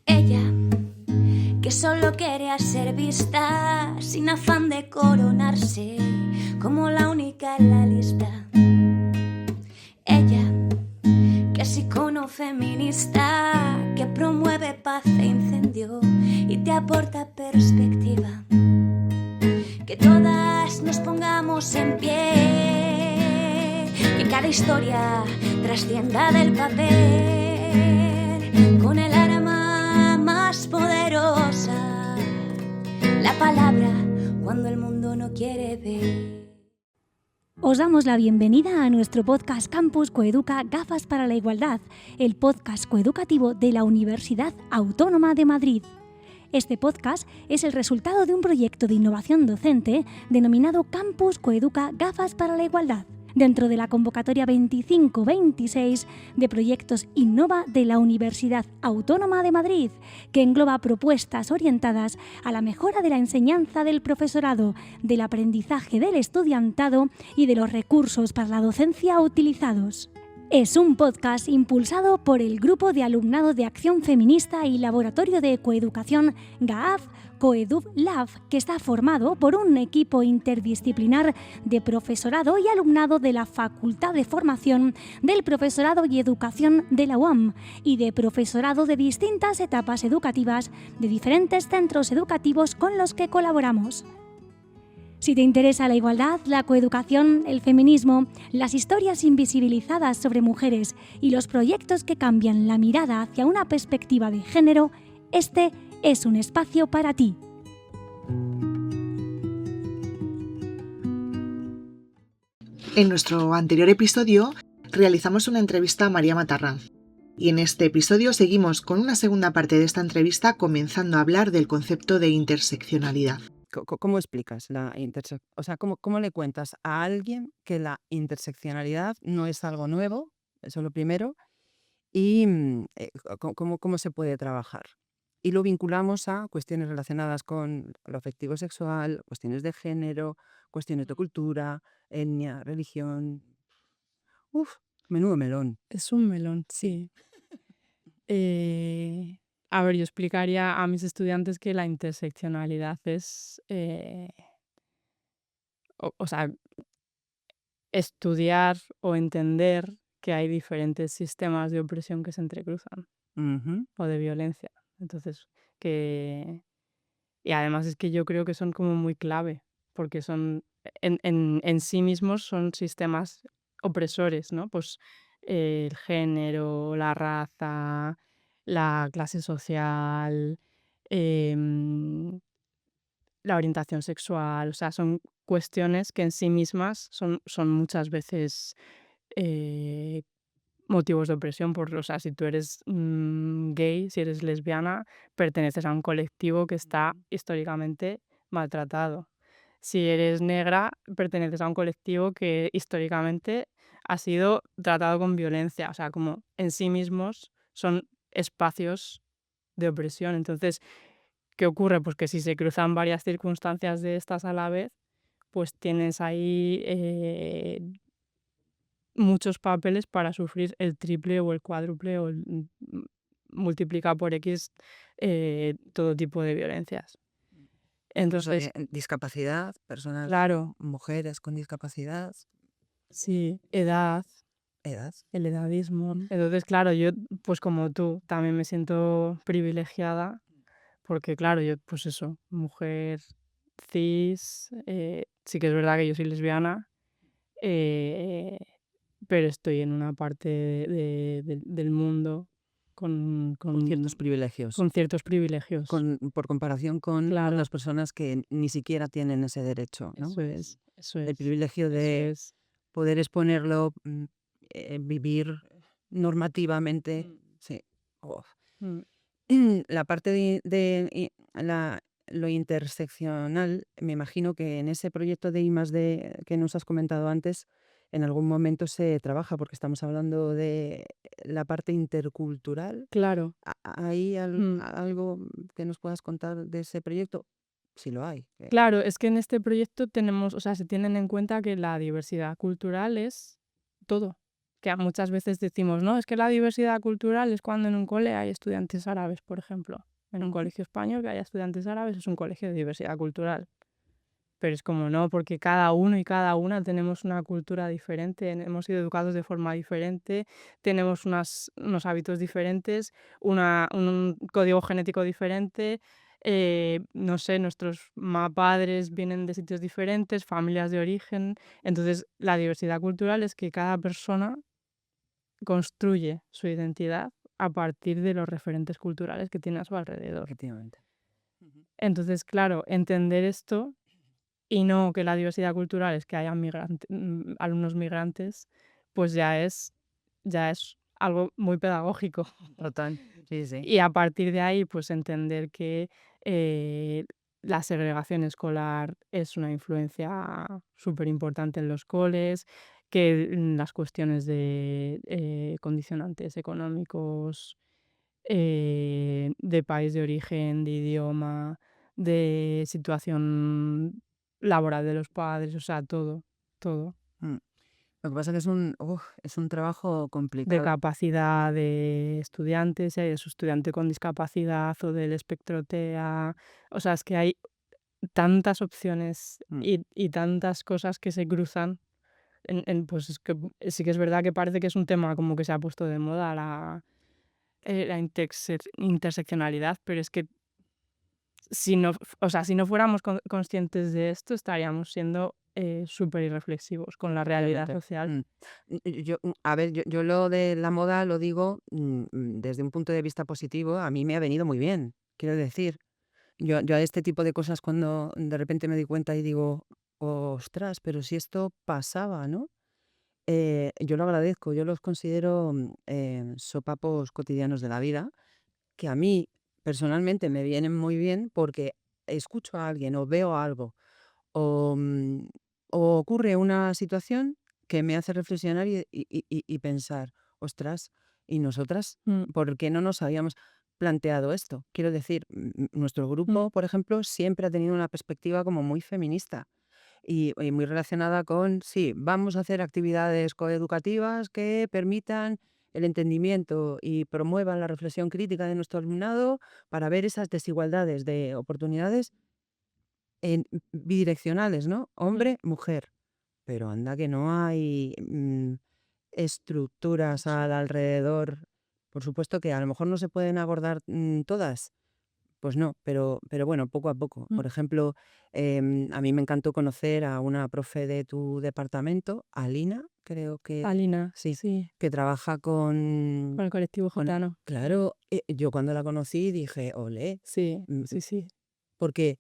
Ella, que solo quería ser vista sin afán de coronarse como la única en la lista. Ella, que es icono feminista, que promueve paz e incendio y te aporta perspectiva. Que todas nos pongamos en pie, que cada historia trascienda del papel con el arma más poderosa, la palabra cuando el mundo no quiere ver. Os damos la bienvenida a nuestro podcast Campus Coeduca Gafas para la Igualdad, el podcast coeducativo de la Universidad Autónoma de Madrid. Este podcast es el resultado de un proyecto de innovación docente denominado Campus Coeduca Gafas para la Igualdad, dentro de la convocatoria 25-26 de proyectos Innova de la Universidad Autónoma de Madrid, que engloba propuestas orientadas a la mejora de la enseñanza del profesorado, del aprendizaje del estudiantado y de los recursos para la docencia utilizados. Es un podcast impulsado por el Grupo de Alumnado de Acción Feminista y Laboratorio de Coeducación GAAF Coeduv Lab, que está formado por un equipo interdisciplinar de profesorado y alumnado de la Facultad de Formación del Profesorado y Educación de la UAM y de profesorado de distintas etapas educativas de diferentes centros educativos con los que colaboramos. Si te interesa la igualdad, la coeducación, el feminismo, las historias invisibilizadas sobre mujeres y los proyectos que cambian la mirada hacia una perspectiva de género, este es un espacio para ti. En nuestro anterior episodio realizamos una entrevista a María Matarrán. Y en este episodio seguimos con una segunda parte de esta entrevista comenzando a hablar del concepto de interseccionalidad. ¿Cómo explicas la interseccionalidad? O sea, ¿cómo le cuentas a alguien que la interseccionalidad no es algo nuevo? Eso es lo primero. Y ¿cómo se puede trabajar? Y lo vinculamos a cuestiones relacionadas con lo afectivo sexual, cuestiones de género, cuestiones de cultura, etnia, religión. Uf, menudo melón. Es un melón, sí. A ver, yo explicaría a mis estudiantes que la interseccionalidad es, o sea, estudiar o entender que hay diferentes sistemas de opresión que se entrecruzan Ujú. o de violencia. Entonces, y además es que yo creo que son como muy clave, porque son, en sí mismos son sistemas opresores, ¿no? Pues el género, la raza, la clase social, em, la orientación sexual, o sea, son cuestiones que en sí mismas son muchas veces eh, motivos de opresión. O sea, si tú eres gay, si eres lesbiana, perteneces a un colectivo que está históricamente maltratado. Si eres negra, perteneces a un colectivo que históricamente ha sido tratado con violencia. O sea, como en sí mismos son espacios de opresión. Entonces, ¿qué ocurre? Pues que si se cruzan varias circunstancias de estas a la vez, pues tienes ahí muchos papeles para sufrir el triple o el cuádruple o multiplica por X todo tipo de violencias. Incluso Entonces, discapacidad, personas, claro, mujeres con discapacidad, sí, edad, edad. el edadismo. Entonces, claro, yo, pues como tú, también me siento privilegiada porque, claro, yo, pues eso, mujer cis, sí que es verdad que yo soy lesbiana, eh, pero estoy en una parte del mundo con Ciertos privilegios. ciertos privilegios. Por comparación con Claro. otras personas que ni siquiera tienen ese derecho, ¿no? Eso El es. privilegio de es. poder exponerlo, vivir normativamente. Sí. Oh. Mm. La parte lo interseccional, me imagino que en ese proyecto de I+D que nos has comentado antes, en algún momento se trabaja, porque estamos hablando de la parte intercultural. Claro. ¿Hay Mm. algo que nos puedas contar de ese proyecto? Si lo hay. Claro, es que en este proyecto tenemos, o sea, se tienen en cuenta que la diversidad cultural es todo. que muchas veces decimos, no, es que la diversidad cultural es cuando en un cole hay estudiantes árabes, por ejemplo. En un colegio español que haya estudiantes árabes es un colegio de diversidad cultural. Pero es como no, porque cada uno y cada una tenemos una cultura diferente, hemos sido educados de forma diferente, tenemos unos hábitos diferentes, un código genético diferente, no sé, nuestros padres vienen de sitios diferentes, familias de origen. Entonces, la diversidad cultural es que cada persona construye su identidad a partir de los referentes culturales que tiene a su alrededor. Efectivamente. Ujú. Entonces, claro, entender esto y no que la diversidad cultural es que haya alumnos migrantes, pues ya es algo muy pedagógico. Total. Sí, sí. Y a partir de ahí, pues entender que eh, la segregación escolar es una influencia súper importante en los coles, que las cuestiones de condicionantes económicos, de país de origen, de idioma, de situación laboral de los padres, o sea, todo, todo. Mm. Lo que pasa es que es un trabajo De complicado. capacidad de estudiantes, si hay su estudiante con discapacidad o del espectro TEA. O sea, es que hay tantas opciones Mm. y tantas cosas que se cruzan. Pues es que sí que es verdad que parece que es un tema como que se ha puesto de moda la interseccionalidad, pero es que si no fuéramos conscientes de esto, estaríamos siendo súper irreflexivos con la realidad Efectivamente. social. A ver, yo lo de la moda lo digo desde un punto de vista positivo, a mí me ha venido muy bien, quiero decir. Yo a este tipo de cosas cuando de repente me doy cuenta y digo, ostras, pero si esto pasaba, ¿no? Yo lo agradezco, yo los considero sopapos cotidianos de la vida, que a mí personalmente me vienen muy bien porque escucho a alguien o veo algo o, o ocurre una situación que me hace reflexionar y pensar, ostras, ¿y nosotras Mm, por qué no nos habíamos planteado esto? Quiero decir, nuestro mm, grupo, por ejemplo, siempre ha tenido una perspectiva como muy feminista y muy relacionada con, sí, vamos a hacer actividades coeducativas que permitan el entendimiento y promuevan la reflexión crítica de nuestro alumnado para ver esas desigualdades de oportunidades bidireccionales, ¿no? mm. Hombre, mujer. Pero anda que no hay estructuras Sí. al alrededor. Por supuesto que a lo mejor no se pueden abordar todas, pues no, pero bueno, poco a poco. Mm. Por ejemplo, a mí me encantó conocer a una profe de tu departamento, Alina, creo que Alina, sí, sí, que trabaja con el colectivo con gitano. claro, yo cuando la conocí dije, olé, Sí, mm, sí, sí. porque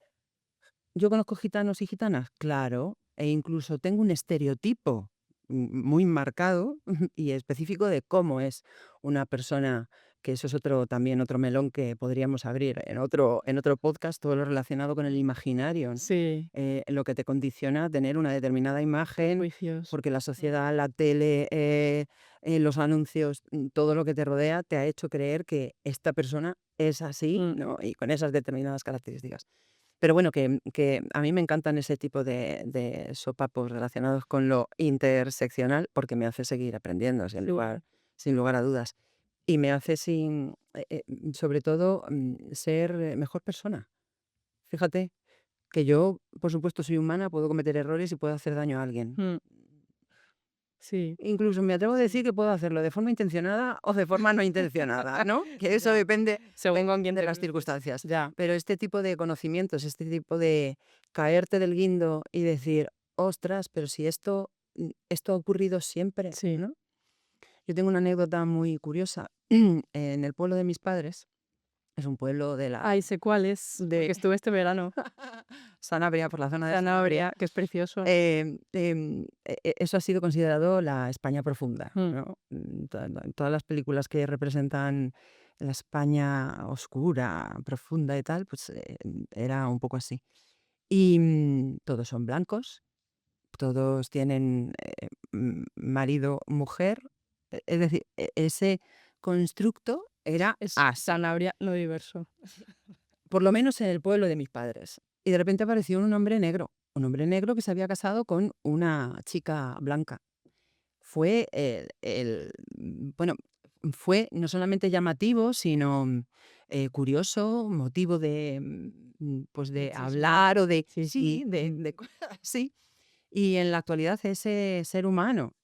yo conozco gitanos y gitanas, claro, e incluso tengo un estereotipo muy marcado y específico de cómo es una persona, que eso es también otro melón que podríamos abrir en otro podcast, todo lo relacionado con el imaginario, ¿no? Sí, Lo que te condiciona a tener una determinada imagen, juicios. porque la sociedad, la tele, los anuncios, todo lo que te rodea te ha hecho creer que esta persona es así, Mm, ¿no? Y con esas determinadas características. Pero bueno, que a mí me encantan ese tipo de sopapos relacionados con lo interseccional, porque me hace seguir aprendiendo, sí. sin lugar a dudas. Y me hace sobre todo, ser mejor persona. Fíjate que yo, por supuesto, soy humana, puedo cometer errores y puedo hacer daño a alguien. Mm, sí. Incluso me atrevo a decir que puedo hacerlo de forma intencionada o de forma no intencionada, ¿no? Que eso Ya. depende Según con quién de te las cruces. circunstancias. Ya. Pero este tipo de conocimientos, este tipo de caerte del guindo y decir, ostras, pero si esto ha ocurrido siempre, Sí. ¿no? Yo tengo una anécdota muy curiosa. En el pueblo de mis padres, es un pueblo Ay, sé cuál es, porque de estuve este verano. Sanabria, por la zona de Sanabria. Sanabria, que es precioso. Eso ha sido considerado la España profunda, Mm, ¿no? Todas las películas que representan la España oscura, profunda y tal, pues era un poco así. Y todos son blancos, todos tienen marido, mujer, es decir, ese constructo era es así, Sanabria no diverso. por lo menos en el pueblo de mis padres. Y de repente apareció un hombre negro que se había casado con una chica blanca. fue bueno, fue no solamente llamativo, sino curioso, motivo de, pues de Sí, hablar o de, sí, sí, de cosas así. Y en la actualidad ese ser humano,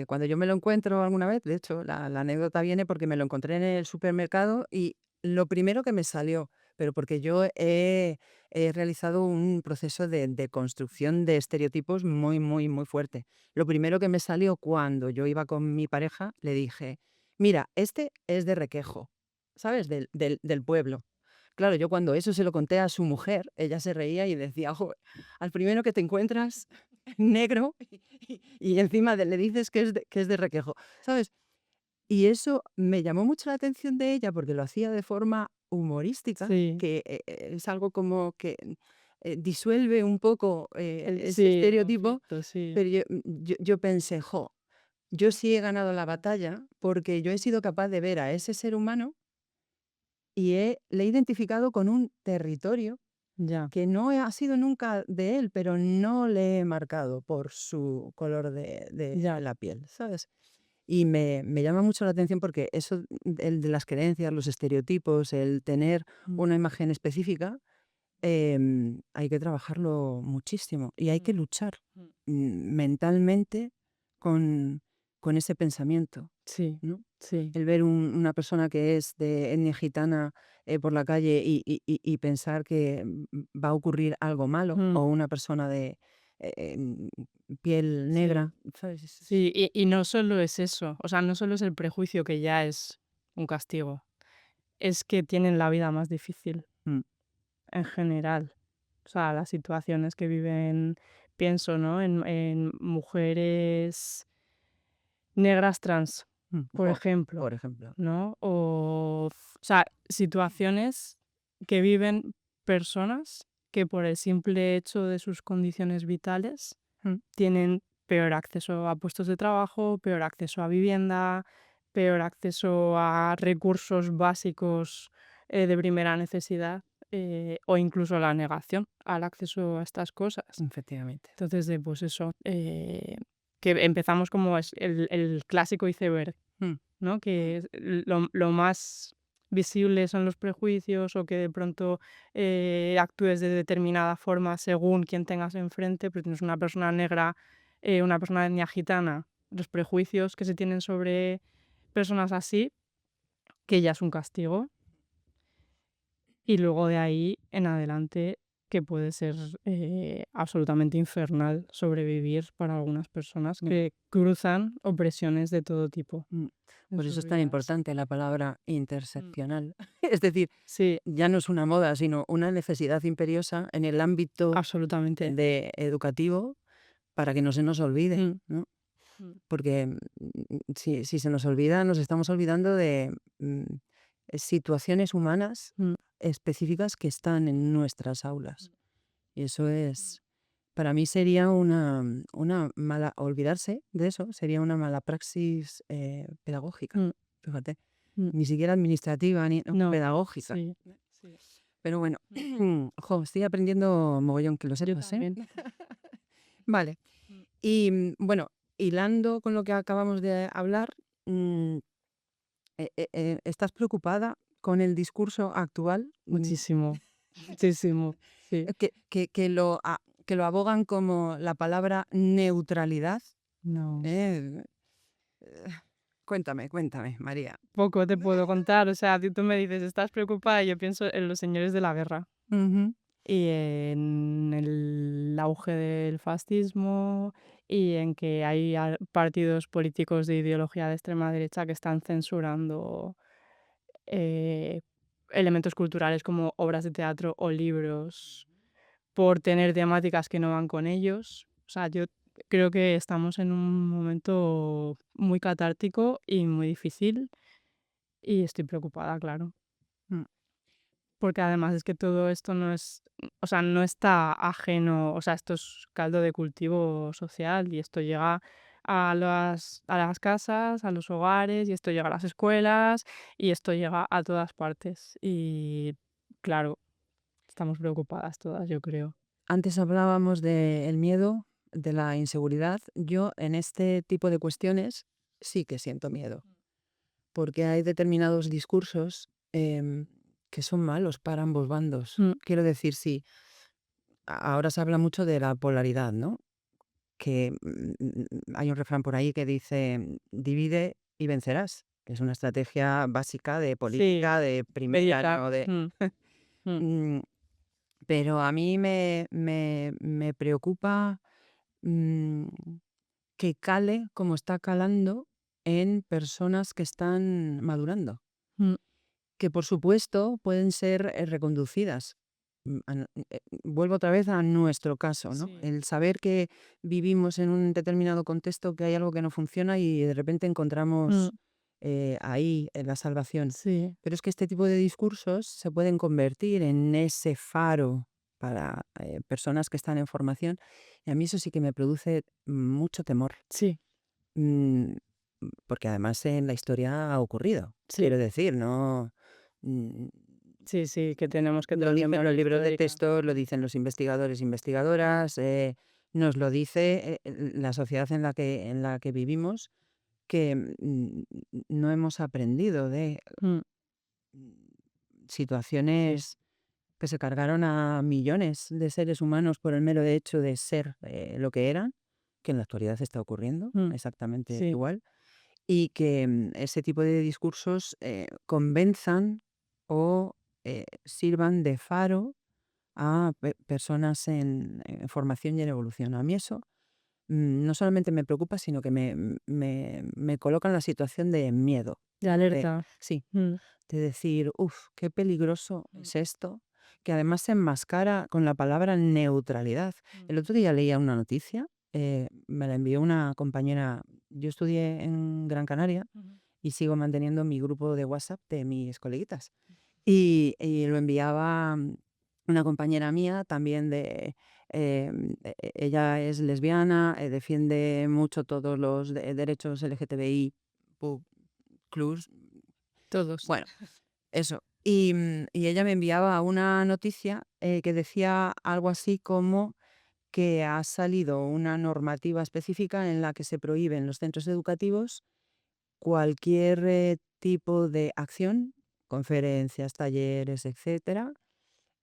cuando yo me lo encuentro alguna vez, de hecho, la anécdota viene porque me lo encontré en el supermercado y lo primero que me salió, pero porque yo he realizado un proceso de construcción de estereotipos muy, muy, muy fuerte. Lo primero que me salió cuando yo iba con mi pareja, le dije, mira, este es de Requejo, ¿sabes? Del pueblo. Claro, yo cuando eso se lo conté a su mujer, ella se reía y decía, "Jo, al primero que te encuentras negro y encima le dices que es de Requejo, ¿sabes? Y eso me llamó mucho la atención de ella porque lo hacía de forma humorística, sí, que es algo como que disuelve un poco ese sí, el estereotipo, conflicto, sí, pero yo pensé, jo, yo sí he ganado la batalla porque yo he sido capaz de ver a ese ser humano y le he identificado con un territorio ya, que no ha sido nunca de él, pero no le he marcado por su color de ya, la piel, ¿sabes? Y me llama mucho la atención porque eso, el de las creencias, los estereotipos, el tener mm, una imagen específica, hay que trabajarlo muchísimo y hay mm, que luchar mm. mentalmente con, con ese pensamiento, Sí, ¿no? sí, El ver una persona que es de etnia gitana por la calle y pensar que va a ocurrir algo malo, mm, o una persona de piel sí. negra, ¿sabes? Sí, y no solo es eso, o sea, no solo es el prejuicio que ya es un castigo, es que tienen la vida más difícil Mm, en general. O sea, las situaciones que viven, pienso, ¿no? En mujeres negras trans, por ejemplo, por ejemplo. ¿no? O sea, situaciones que viven personas que por el simple hecho de sus condiciones vitales Mm, tienen peor acceso a puestos de trabajo, peor acceso a vivienda, peor acceso a recursos básicos de primera necesidad, o incluso la negación al acceso a estas cosas. efectivamente. Entonces, pues eso, que empezamos como es el clásico iceberg, Mm, ¿no? Que es lo más visible son los prejuicios o que de pronto actúes de determinada forma según quien tengas enfrente, pero tienes una persona negra, una persona de etnia gitana, los prejuicios que se tienen sobre personas así, que ya es un castigo, y luego de ahí en adelante que puede ser absolutamente infernal sobrevivir para algunas personas mm, que cruzan opresiones de todo tipo mm. en Por eso sus es tan vidas. importante la palabra Mm. interseccional. Es decir, Sí, ya no es una moda, sino una necesidad imperiosa en el ámbito absolutamente. educativo para que no se nos olvide, Mm, ¿no? mm, Porque si se nos olvida, nos estamos olvidando de situaciones humanas mm, específicas que están en nuestras aulas. Y eso mm, es, para mí sería una mala, olvidarse de eso, sería una mala praxis pedagógica, mm, fíjate, mm. ni siquiera administrativa ni no, No, pedagógica. sí, sí. Pero bueno, Mm. jo, estoy aprendiendo mogollón, que lo Yo sepas, ¿eh? también. Vale. Mm. Y bueno, hilando con lo que acabamos de hablar, mm, ¿estás preocupada con el discurso actual? Muchísimo, muchísimo, sí. Que lo abogan como la palabra neutralidad. No. ¿Eh? Eh, cuéntame, María. Poco te puedo contar, o sea, tú me dices: "¿Estás preocupada?", y yo pienso en los señores de la guerra Ujú, y en el auge del fascismo y en que hay partidos políticos de ideología de extrema derecha que están censurando eh, elementos culturales como obras de teatro o libros por tener temáticas que no van con ellos. O sea, yo creo que estamos en un momento muy catártico y muy difícil y estoy preocupada, claro. mm, Porque además es que todo esto no es, o sea, no está ajeno, o sea, esto es caldo de cultivo social y esto llega a las casas, a los hogares y esto llega a las escuelas y esto llega a todas partes. Y claro, estamos preocupadas todas, yo creo. Antes hablábamos del miedo de la inseguridad, yo en este tipo de cuestiones sí que siento miedo, porque hay determinados discursos que son malos para ambos bandos. Mm, Quiero decir, sí, ahora se habla mucho de la polaridad, ¿no? Que hay un refrán por ahí que dice, divide y vencerás, que es una estrategia básica de Sí, política de primer meditar. año, de... Mm, Mm, pero a mí me preocupa mm, que cale como está calando en personas que están madurando, mm, que por supuesto pueden ser reconducidas. Vuelvo otra vez a nuestro caso, ¿no? Sí. El saber que vivimos en un determinado contexto, que hay algo que no funciona y de repente Mm, encontramos ahí la salvación. sí, Pero es que este tipo de discursos se pueden convertir en ese faro para personas que están en formación y a mí eso sí que me produce mucho temor. sí, Mm, Porque además en la historia ha ocurrido. sí, Quiero decir, no. mm, sí, sí, que tenemos que Lo tener dicen los memoria libros de histórica. texto, lo dicen los investigadores, investigadoras, nos lo dice la sociedad en la que vivimos, que no hemos aprendido de Mm, mm, sí, situaciones que se cargaron a millones de seres humanos por el mero hecho de ser lo que eran, que en la actualidad está ocurriendo mm, exactamente sí, igual, y que ese tipo de discursos convenzan o sirvan de faro a personas en formación y en evolución. A mí eso no solamente me preocupa, sino que me coloca en la situación de miedo. de De, alerta. sí, Mm, de decir, uff, qué peligroso mm, es esto, que además se enmascara con la palabra neutralidad. mm, El otro día leía una noticia, me la envió una compañera, yo estudié en Gran Canaria ujú. y sigo manteniendo mi grupo de WhatsApp de mis coleguitas. Y lo enviaba una compañera mía también ella es lesbiana, defiende mucho todos los derechos LGTBI, plus, Todos. bueno, eso. Y ella me enviaba una noticia que decía algo así como que ha salido una normativa específica en la que se prohíben en los centros educativos cualquier tipo de acción, conferencias, talleres, etcétera,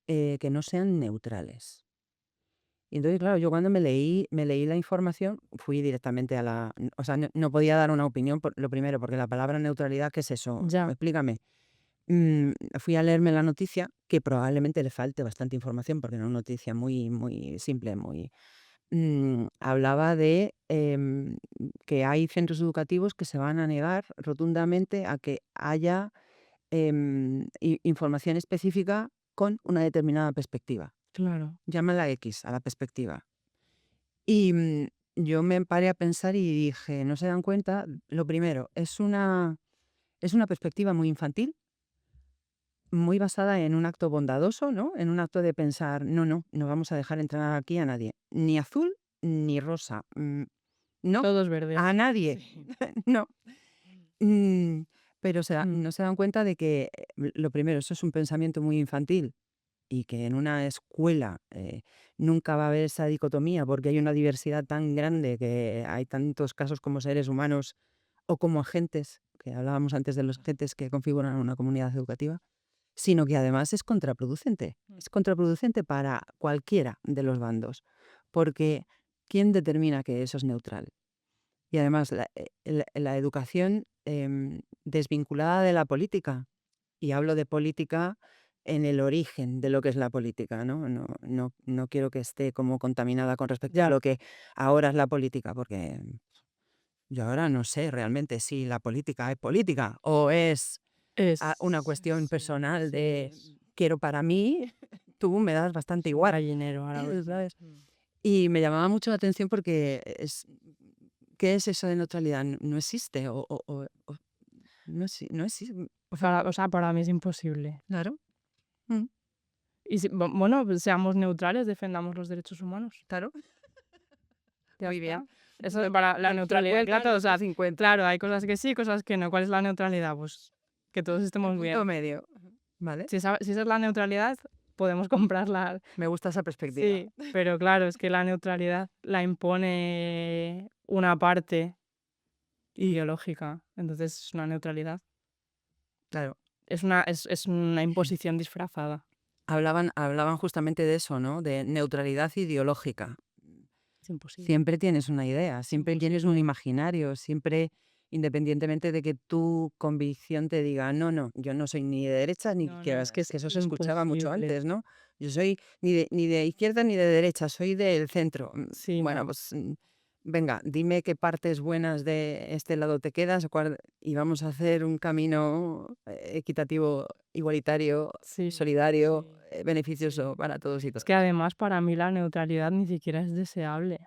que no sean neutrales. Y entonces, claro, yo cuando me leí la información, fui directamente a o sea, no podía dar una opinión, lo primero, porque la palabra neutralidad, ¿qué es eso? Ya, Explícame. Fui a leerme la noticia, que probablemente le falte bastante información, porque era una noticia muy, muy simple, muy... hablaba de que hay centros educativos que se van a negar rotundamente a que haya información específica con una determinada perspectiva. claro. Llámala X a la perspectiva. Y yo me paré a pensar y dije, ¿no se dan cuenta? Lo primero, es una perspectiva muy infantil, muy basada en un acto bondadoso, ¿no? En un acto de pensar, no vamos a dejar entrar aquí a nadie, ni azul ni rosa, no, Todo es verde a aquí. nadie, Sí. no. Mm, pero Mm, no se dan cuenta de que, lo primero, eso es un pensamiento muy infantil y que en una escuela nunca va a haber esa dicotomía porque hay una diversidad tan grande que hay tantos casos como seres humanos o como agentes, que hablábamos antes de los agentes que configuran una comunidad educativa, sino que además es contraproducente. Es contraproducente para cualquiera de los bandos, porque ¿quién determina que eso es neutral? Y además la educación desvinculada de la política, y hablo de política en el origen de lo que es la política, ¿no? No quiero que esté como contaminada con respecto a ya. lo que ahora es la política, porque yo ahora no sé realmente si la política es política o es una cuestión Sí, personal sí, de quiero para mí, tú me das bastante es un igual, gallinero ahora mismo. ¿sabes? Mm. Y me llamaba mucho la atención porque ¿qué es eso de neutralidad? No existe o no existe. O sea, para mí es imposible. Claro, mm, Y si, bueno, pues seamos neutrales, defendamos los derechos humanos. claro, Ya muy está. bien. Eso para la neutralidad, 50, claro, o sea, 50. claro, hay cosas que sí, cosas que no. ¿Cuál es la neutralidad? Pues que todos El estemos punto bien. medio, ¿vale? Si esa es la neutralidad, podemos comprarla. Me gusta esa perspectiva. Sí, pero claro, es que la neutralidad la impone una parte ideológica, entonces es una neutralidad. Claro. Es una imposición disfrazada. Hablaban justamente de eso, ¿no? De neutralidad ideológica. Es imposible. Siempre tienes una idea, siempre tienes un Imposible. imaginario, siempre, independientemente de que tu convicción te diga, no, yo no soy ni de derecha ni de No, izquierda, es que es que eso se escuchaba mucho imposible. antes, ¿no? Yo soy ni de izquierda ni de derecha, soy del centro. Sí, Bueno, no. pues venga, dime qué partes buenas de este lado te quedas y vamos a hacer un camino equitativo, igualitario, Sí, solidario, sí, beneficioso sí. para todos y Es todas. que además para mí la neutralidad ni siquiera es deseable,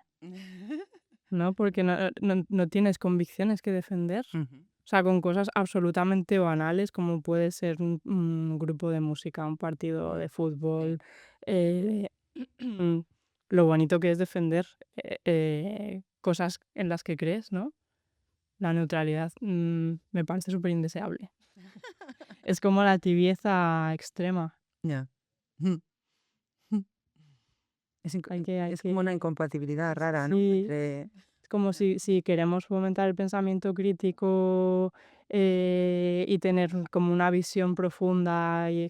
¿no? Porque no tienes convicciones que defender. Ujú. O sea, con cosas absolutamente banales como puede ser un grupo de música, un partido de fútbol, eh, lo bonito que es defender cosas en las que crees, ¿no? La neutralidad me parece súper indeseable. Es como la tibieza extrema. Ya. Mm. Mm. Hay Es como una que... incompatibilidad rara, ¿no? Sí, Entre... es como si queremos fomentar el pensamiento crítico y tener como una visión profunda y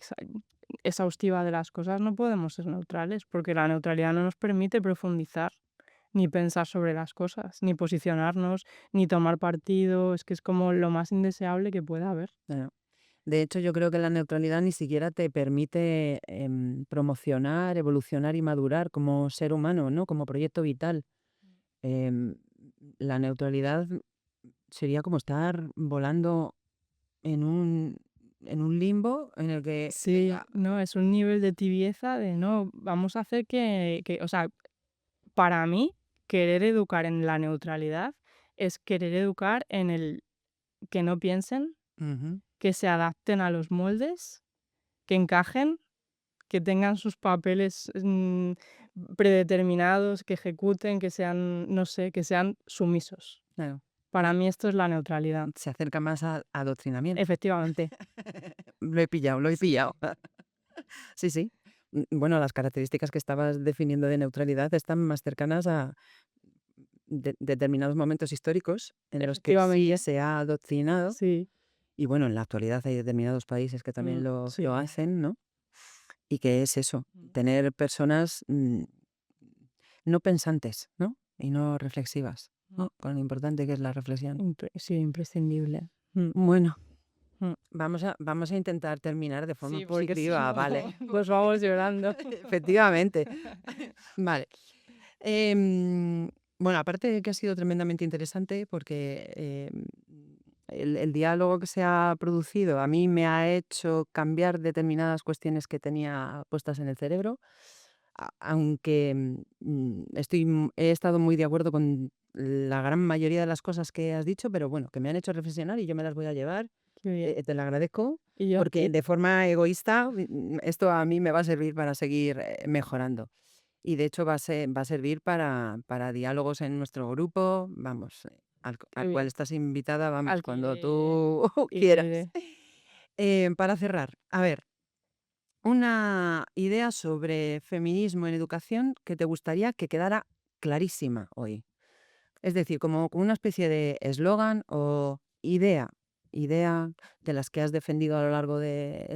exhaustiva de las cosas, no podemos ser neutrales, porque la neutralidad no nos permite profundizar, ni pensar sobre las cosas, ni posicionarnos, ni tomar partido. Es que es como lo más indeseable que pueda haber. Claro. De hecho, yo creo que la neutralidad ni siquiera te permite promocionar, evolucionar y madurar como ser humano, ¿no? Como proyecto vital. Em, la neutralidad sería como estar volando en un limbo en el que, Sí, venga, no, es un nivel de tibieza de no, vamos a hacer o sea, para mí, querer educar en la neutralidad es querer educar en el que no piensen, ujú, que se adapten a los moldes, que encajen, que tengan sus papeles predeterminados, que ejecuten, que sean, no sé, que sean sumisos. claro, Para mí esto es la neutralidad. se acerca más a adoctrinamiento. Efectivamente. Lo he pillado, lo he pillado. Sí, sí. Bueno, las características que estabas definiendo de neutralidad están más cercanas a determinados momentos históricos en los que sí Efectivamente. se ha adoctrinado. Sí. Y bueno, en la actualidad hay determinados países que también lo Sí. hacen, ¿no? Y que es eso, Mm. tener personas no pensantes, ¿no? Y no reflexivas, ¿no? Con lo importante que es la reflexión. Sí, imprescindible. Mm. Bueno, Mm. vamos a intentar terminar de forma Sí, porque si positiva, no, ¿vale? pues vamos llorando. Efectivamente. Vale. Bueno, aparte de que ha sido tremendamente interesante porque el diálogo que se ha producido a mí me ha hecho cambiar determinadas cuestiones que tenía puestas en el cerebro, aunque he estado muy de acuerdo con la gran mayoría de las cosas que has dicho, pero bueno, que me han hecho reflexionar y yo me las voy a llevar. Qué bien. Te lo agradezco Y yo a porque ti. de forma egoísta esto a mí me va a servir para seguir mejorando. Y de hecho va a servir para diálogos en nuestro grupo, vamos, Qué al cual bien. estás invitada, vamos, Al cuando que tú quieras. iré. Para cerrar, a ver, una idea sobre feminismo en educación que te gustaría que quedara clarísima hoy. Es decir, como una especie de eslogan o idea de las que has defendido a lo largo de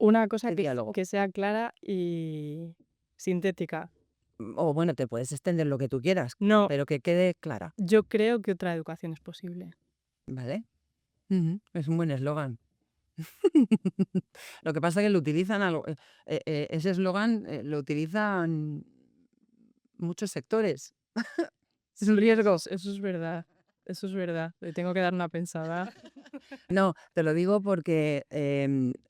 Una cosa este diálogo. que sea clara y sintética. O bueno, te puedes extender lo que tú quieras, No, pero que quede clara, yo creo que otra educación es posible. ¿vale? Ujú, es un buen eslogan. Lo que pasa es que lo utilizan ese eslogan lo utilizan muchos sectores. Es un Sí, riesgo. eso es verdad. Eso es verdad. Le tengo que dar una pensada. No, te lo digo porque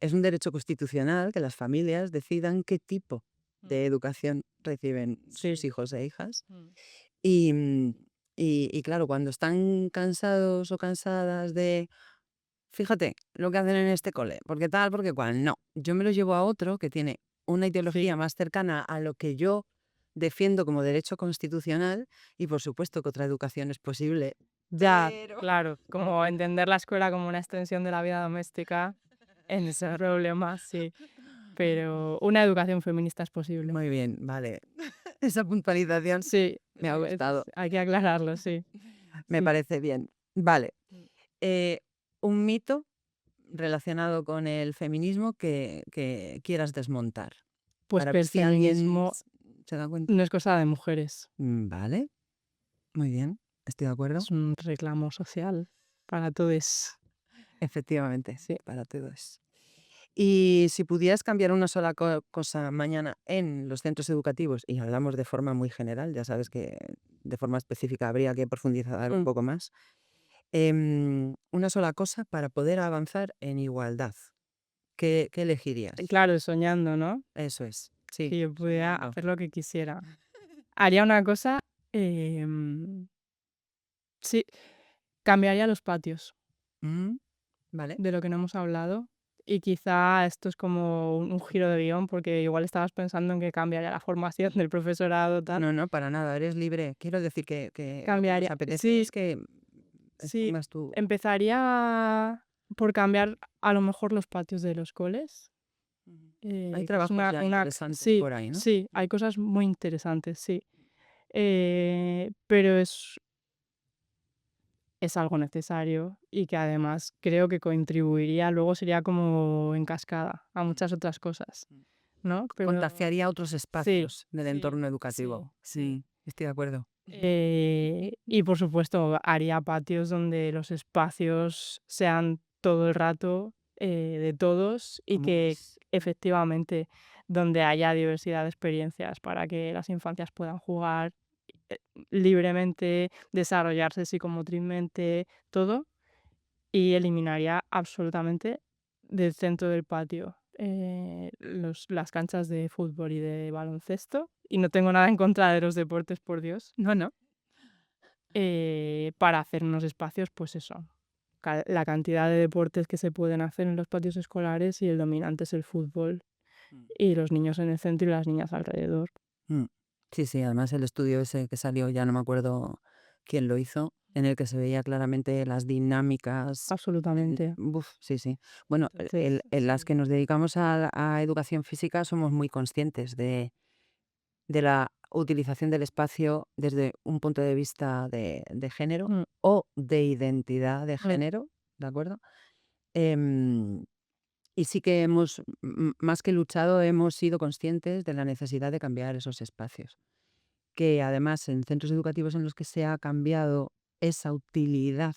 es un derecho constitucional que las familias decidan qué tipo de educación reciben sus Sí. hijos e hijas. Mm. Y, y claro, cuando están cansados o cansadas de, fíjate lo que hacen en este cole, porque tal, porque cual, no. Yo me lo llevo a otro que tiene una ideología Sí. más cercana a lo que yo defiendo como derecho constitucional y por supuesto que otra educación es posible. Ya, Pero... claro, como entender la escuela como una extensión de la vida doméstica en ese problema, sí. pero una educación feminista es posible. Muy bien, vale. Esa puntualización Sí, me ha gustado. hay que aclararlo, sí. Me Sí. parece bien. Vale. Mm. Un mito relacionado con el feminismo que quieras desmontar. Pues Para ver si alguien feminismo se da cuenta. no es cosa de mujeres, Vale, muy bien, estoy de acuerdo. es un reclamo social para todos. Efectivamente, Sí. para todos. Y si pudieras cambiar una sola cosa mañana en los centros educativos, y hablamos de forma muy general, ya sabes que de forma específica habría que profundizar un Mm. poco más, una sola cosa para poder avanzar en igualdad, ¿qué elegirías? Claro, soñando, ¿no? Eso es, sí. Si yo pudiera soñando. hacer lo que quisiera. Haría una cosa, sí, cambiaría los patios, Mm, Vale. de lo que no hemos hablado. Y quizá esto es como un giro de guión, porque igual estabas pensando en que cambiaría la formación del profesorado, tal. No, para nada, eres libre. Quiero decir que lo que nos Cambiaría, apetece sí, es que sí, expongas tu... empezaría por cambiar a lo mejor los patios de los coles. Hay Que es trabajos ya interesantes sí, por ahí, ¿no? sí, hay cosas muy interesantes, sí. Pero es algo necesario y que además creo que contribuiría, luego sería como en cascada a muchas otras cosas, ¿no? Pero Contagiaría otros sí, espacios del sí, entorno sí, educativo. Sí, estoy de acuerdo. y por supuesto haría patios donde los espacios sean todo el rato de todos y que Comunes. efectivamente donde haya diversidad de experiencias para que las infancias puedan jugar eh, libremente, desarrollarse psicomotrizmente, todo, y eliminaría absolutamente del centro del patio las canchas de fútbol y de baloncesto. Y no tengo nada en contra de los deportes, por Dios. No. Para hacer unos espacios, pues eso. La cantidad de deportes que se pueden hacer en los patios escolares y el dominante es el fútbol. Y los niños en el centro y las niñas alrededor. Mm. Sí, además el estudio ese que salió, ya no me acuerdo quién lo hizo, en el que se veía claramente las dinámicas. Absolutamente. Sí. Bueno, Entonces, en las sí. que nos dedicamos a educación física somos muy conscientes de la utilización del espacio desde un punto de vista de género Mm, o de identidad de mm, género, ¿de acuerdo? Em, y sí que hemos, más que luchado, hemos sido conscientes de la necesidad de cambiar esos espacios. Que además en centros educativos en los que se ha cambiado esa utilidad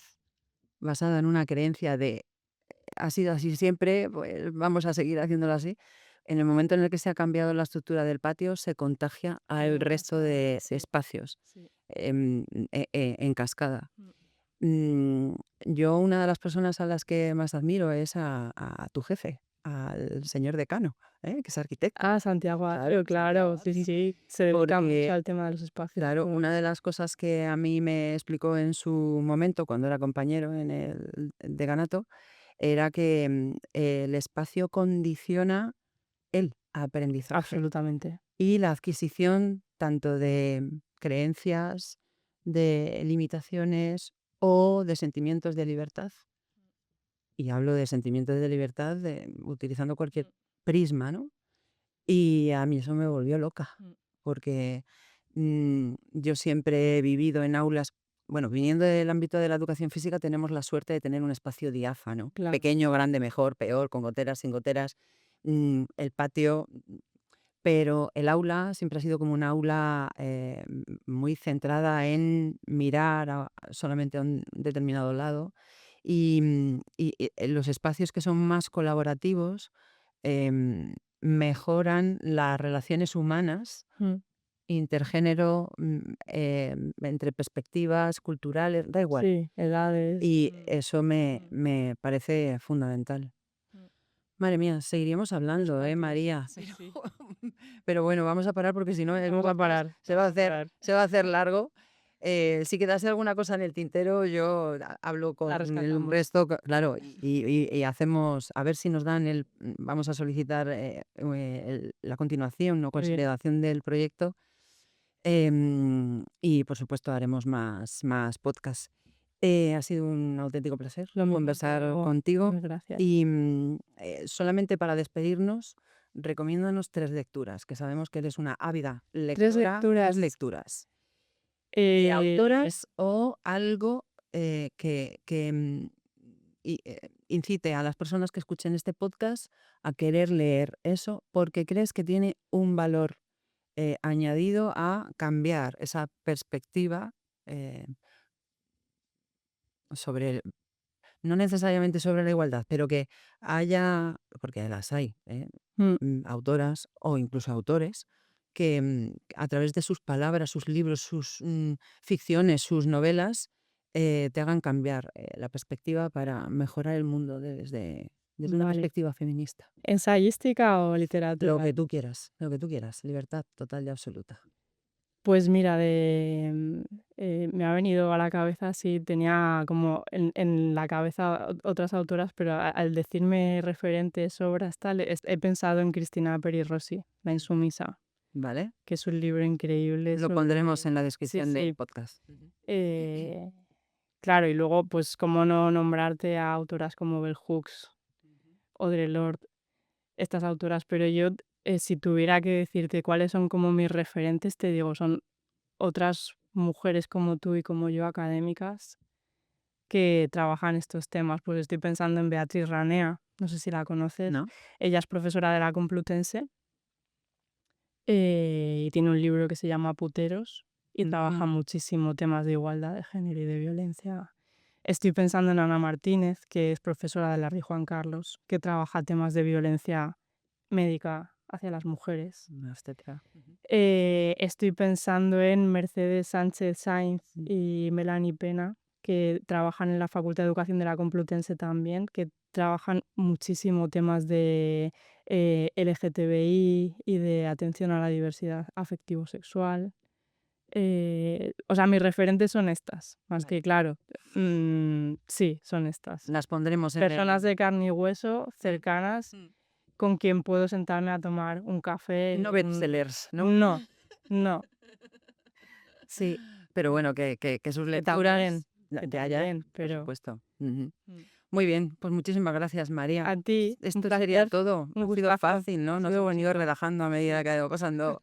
basada en una creencia de ha sido así siempre, pues vamos a seguir haciéndolo así. En el momento en el que se ha cambiado la estructura del patio, se contagia al en resto cascada, de sí, espacios sí. em, en cascada. Mm. Mm, Yo una de las personas a las que más admiro es a tu jefe, al señor decano, que es arquitecto. Santiago Claro, claro, sí, sí. Se dedica mucho porque, al tema de los espacios claro, una de escolares. las cosas que a mí me explicó en su momento, cuando era compañero en el decanato, era que el espacio condiciona el aprendizaje Absolutamente. y la adquisición tanto de creencias, de limitaciones o de sentimientos de libertad. Y hablo de sentimientos de libertad utilizando cualquier Mm, prisma, ¿no? Y a mí eso me volvió loca, mm. porque yo siempre he vivido en aulas, bueno, viniendo del ámbito de la educación física, tenemos la suerte de tener un espacio diáfano, Claro. pequeño, grande, mejor, peor, con goteras, sin goteras, el patio, pero el aula siempre ha sido como un aula muy centrada en mirar solamente a un determinado lado y los espacios que son más colaborativos mejoran las relaciones humanas Mm. intergénero, entre perspectivas culturales, da igual. Sí, edades. Y eso Mm, me parece fundamental. mm. Madre mía, seguiríamos Los hablando, patios, María. sí, sí. Pero bueno, vamos a parar porque si no el Vamos a podcast parar, se va a vamos a hacer, parar. se va a hacer largo. Si quedase alguna cosa en el tintero, yo hablo La con el rescatamos. resto, claro, y hacemos, a ver si nos dan vamos a solicitar la continuación o Muy bien. consolidación del proyecto. Y por supuesto haremos más podcasts. Ha sido un auténtico placer Lo mismo conversar digo. contigo Muchas gracias. y solamente para despedirnos, recomiéndanos 3 lecturas, que sabemos que eres una ávida Tres lectora. 3 lecturas. lecturas. De Eh, autoras o algo que incite a las personas que escuchen este podcast a querer leer eso porque crees que tiene un valor añadido a cambiar esa perspectiva eh, sobre, no necesariamente sobre la igualdad, pero que haya, porque las hay, autoras o incluso autores que a través de sus palabras, sus libros, sus ficciones, sus novelas, te hagan cambiar la perspectiva para mejorar el mundo desde una Vale. perspectiva feminista. ¿Ensayística o Lo literatura? que tú quieras, libertad total y absoluta. Pues mira, me ha venido a la cabeza, sí, tenía como en la cabeza otras autoras, pero al decirme referentes, obras, tal, he pensado en Cristina Peri Rossi, La Insumisa, ¿Vale? que es un libro increíble Lo pondremos en la descripción sí. del podcast. Eh, claro, y luego, pues, cómo no nombrarte a autoras como Bell Hooks, Audre Lorde, estas autoras, pero yo, si tuviera que decirte cuáles son como mis referentes, te digo, son otras mujeres como tú y como yo, académicas, que trabajan estos temas. Pues estoy pensando en Beatriz Ranea, no sé si la conoces. ¿No? Ella es profesora de la Complutense y tiene un libro que se llama Puteros y trabaja muchísimo temas de igualdad de género y de violencia. Estoy pensando en Ana Martínez, que es profesora de la Rey Juan Carlos, que trabaja temas de violencia médica hacia las mujeres. Obstetra. Estoy pensando en Mercedes Sánchez Sainz y Melanie Pena, que trabajan en la Facultad de Educación de la Complutense también, que trabajan muchísimo temas de LGTBI y de atención a la diversidad afectivo-sexual. O sea, mis referentes son estas, más Vale. que claro. Sí, son estas. Las pondremos en Personas de carne y hueso, cercanas, Mm. con quien puedo sentarme a tomar un café. No bestsellers, ¿no? No. Sí, Pero bueno, que sus que también, lecturas que haya, también, por pero supuesto. Muy bien, pues muchísimas gracias, María. a ti, un Esto placer, sería todo. un Ha sido gustazo. fácil, ¿no? Nos Ha sido hemos venido muchísimo. relajando a medida que ha ido pasando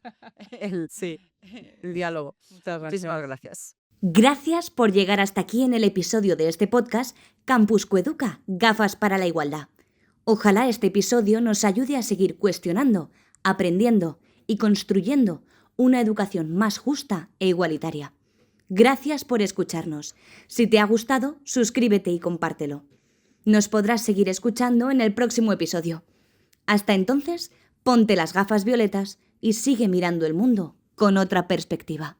el diálogo. Muchas Muchísimas gracias. gracias. Gracias por llegar hasta aquí en el episodio de este podcast Campus Coeduca, Gafas para la Igualdad. Ojalá este episodio nos ayude a seguir cuestionando, aprendiendo y construyendo una educación más justa e igualitaria. Gracias por escucharnos. Si te ha gustado, suscríbete y compártelo. Nos podrás seguir escuchando en el próximo episodio. Hasta entonces, ponte las gafas violetas y sigue mirando el mundo con otra perspectiva.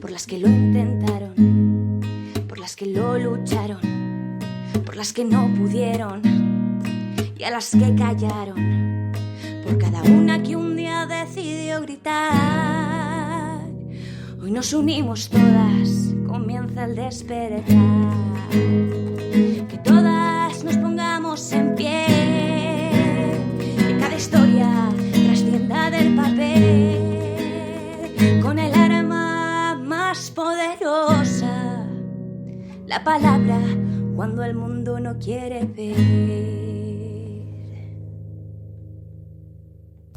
Por las que lo intentaron, por las que lo lucharon, por las que no pudieron y a las que callaron, por cada una que un día decidió gritar. Hoy nos unimos todas, comienza el despertar. Que todas nos pongamos en pie, que cada historia trascienda del papel, con el arma más poderosa, la palabra cuando el mundo no quiere ver.